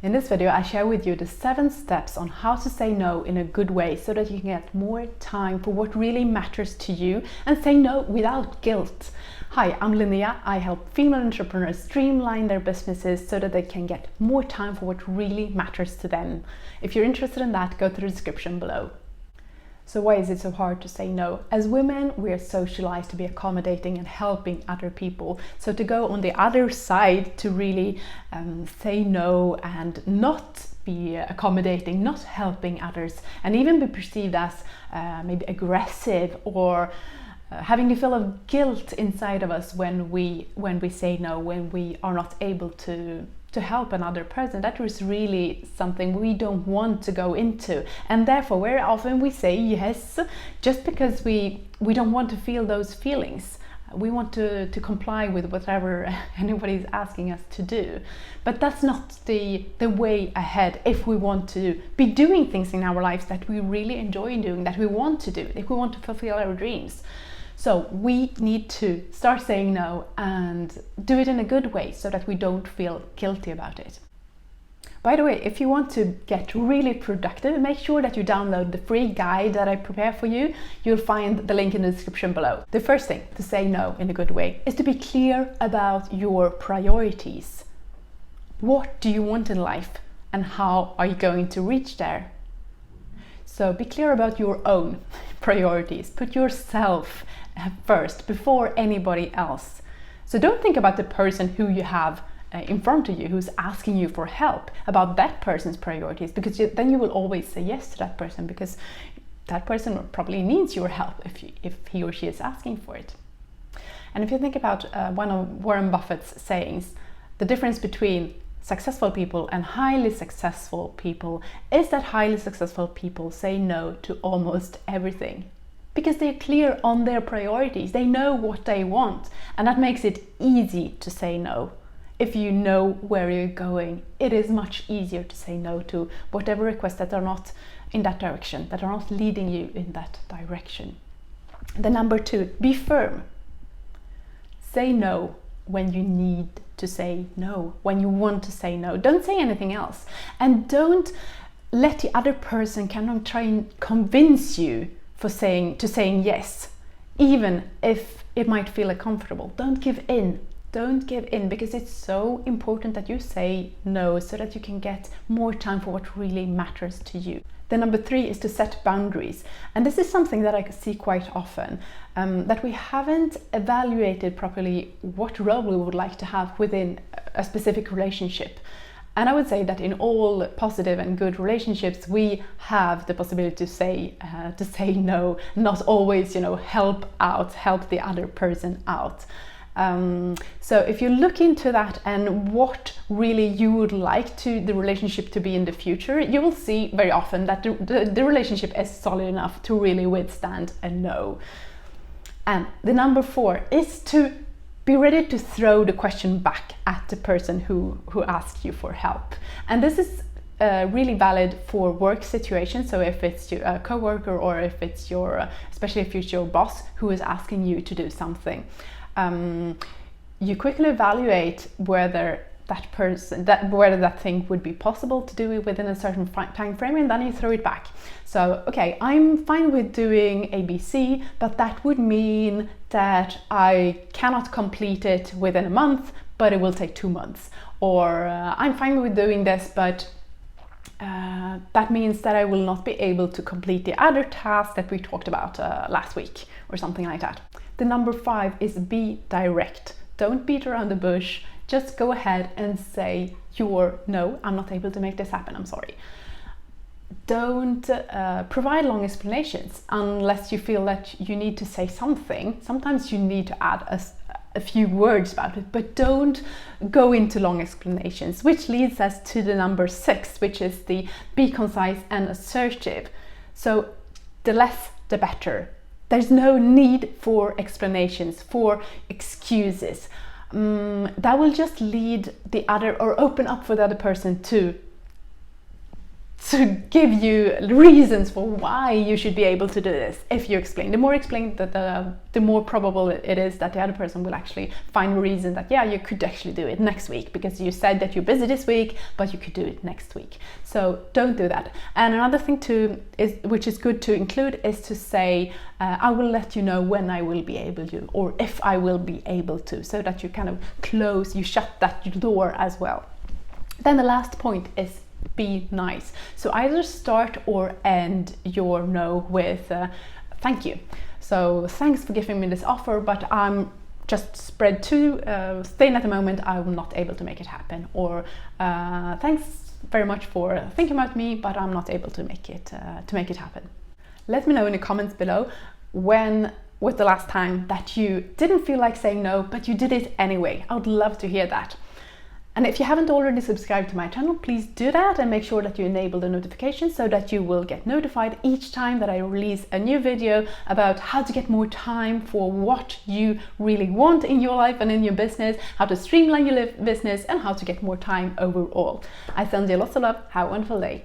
In this video, I share with you the 7 steps on how to say no in a good way so that you can get more time for what really matters to you and say no without guilt. Hi, I'm Linnea. I help female entrepreneurs streamline their businesses so that they can get more time for what really matters to them. If you're interested in that, go to the description below. So why is it so hard to say no? As women, we are socialized to be accommodating and helping other people. So to go on the other side, to really say no and not be accommodating, not helping others, and even be perceived as maybe aggressive or having a feel of guilt inside of us when we say no, when we are not able to help another person, that is really something we don't want to go into. And therefore, very often we say yes just because we don't want to feel those feelings. We want to comply with whatever anybody is asking us to do. But that's not the way ahead if we want to be doing things in our lives that we really enjoy doing, that we want to do, if we want to fulfill our dreams. So we need to start saying no and do it in a good way so that we don't feel guilty about it. By the way, if you want to get really productive, make sure that you download the free guide that I prepare for you. You'll find the link in the description below. The first thing to say no in a good way is to be clear about your priorities. What do you want in life and how are you going to reach there? So be clear about your own priorities. Put yourself first before anybody else. So don't think about the person who you have in front of you who's asking you for help, about that person's priorities, because then you will always say yes to that person, because that person probably needs your help if he or she is asking for it. And if you think about one of Warren Buffett's sayings, the difference between successful people and highly successful people is that highly successful people say no to almost everything because they're clear on their priorities. They know what they want, and that makes it easy to say no. If you know where you're going, it is much easier to say no to whatever requests that are not in that direction, that are not leading you in that direction. The number 2, be firm. Say no when you need to say no, when you want to say no. Don't say anything else. And don't let the other person kind of try and convince you to saying yes, even if it might feel uncomfortable. Don't give in. Don't give in, because it's so important that you say no so that you can get more time for what really matters to you. The number 3 is to set boundaries. And this is something that I see quite often, that we haven't evaluated properly what role we would like to have within a specific relationship. And I would say that in all positive and good relationships, we have the possibility to say no, not always, help the other person out. So if you look into that and what really you would like the relationship to be in the future, you will see very often that the relationship is solid enough to really withstand a no. And the number 4 is to be ready to throw the question back at the person who asks you for help. And this is really valid for work situations. So if it's a coworker or if it's especially if it's your boss who is asking you to do something, you quickly evaluate whether that thing would be possible to do it within a certain time frame, and then you throw it back. So, okay, I'm fine with doing ABC, but that would mean that I cannot complete it within a month, but it will take 2 months. Or I'm fine with doing this, but that means that I will not be able to complete the other task that we talked about last week, or something like that. The number 5 is be direct. Don't beat around the bush. Just go ahead and say no, I'm not able to make this happen, I'm sorry. Don't provide long explanations unless you feel that you need to say something. Sometimes you need to add a few words about it, but don't go into long explanations, which leads us to the number 6, which is the be concise and assertive. So the less, the better. There's no need for explanations, for excuses. That will just lead the other, or open up for the other person to to give you reasons for why you should be able to do this. If you explain, the more explain, the more probable it is that the other person will actually find a reason that, yeah, you could actually do it next week, because you said that you're busy this week, but you could do it next week. So don't do that. And another thing which is good to include, is to say, I will let you know when I will be able to, or if I will be able to, so that you kind of you shut that door as well. Then the last point is be nice. So either start or end your no with thank you. So thanks for giving me this offer, but I'm just spread too thin at the moment. I'm not able to make it happen. Or thanks very much for thinking about me, but I'm not able to make it happen. Let me know in the comments below, when was the last time that you didn't feel like saying no, but you did it anyway? I would love to hear that. And if you haven't already subscribed to my channel, please do that, and make sure that you enable the notifications so that you will get notified each time that I release a new video about how to get more time for what you really want in your life and in your business, how to streamline your business, and how to get more time overall. I send you lots of love. Have a wonderful day.